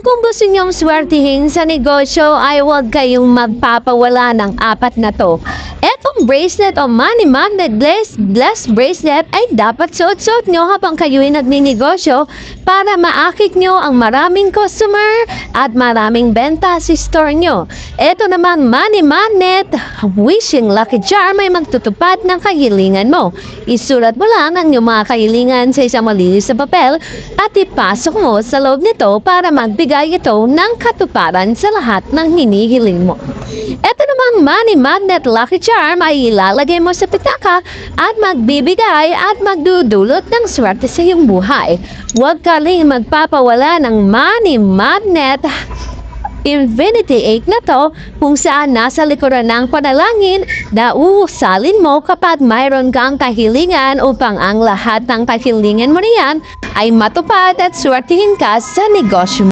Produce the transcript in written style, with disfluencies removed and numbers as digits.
kung gusto niyong swertihin sa negosyo ay huwag kayong magpapawala ng apat na to. Etong bracelet o money magnet blessed bracelet ay dapat suot-suot nyo habang kayo'y nagninegosyo para maakit nyo ang maraming customer at maraming benta sa store nyo. Eto naman money magnet, wishing lucky charm ay magtutupad ng kahilingan mo. Isulat mo lang ang iyong mga kahilingan sa isang malinis na papel at ipasok mo sa loob nito para magbigay ito ng katuparan sa lahat ng hinihiling mo. Ito namang money magnet lucky charm ay ilalagay mo sa pitaka at magbibigay at magdudulot ng swerte sa iyong buhay. Huwag ka rin magpapawala ng money magnet Infinity 8 na to kung saan nasa likuran ng panalangin na uusalin mo kapag mayroon kang kahilingan upang ang lahat ng kahilingan mo niyan ay matupad at swertihin ka sa negosyo mo.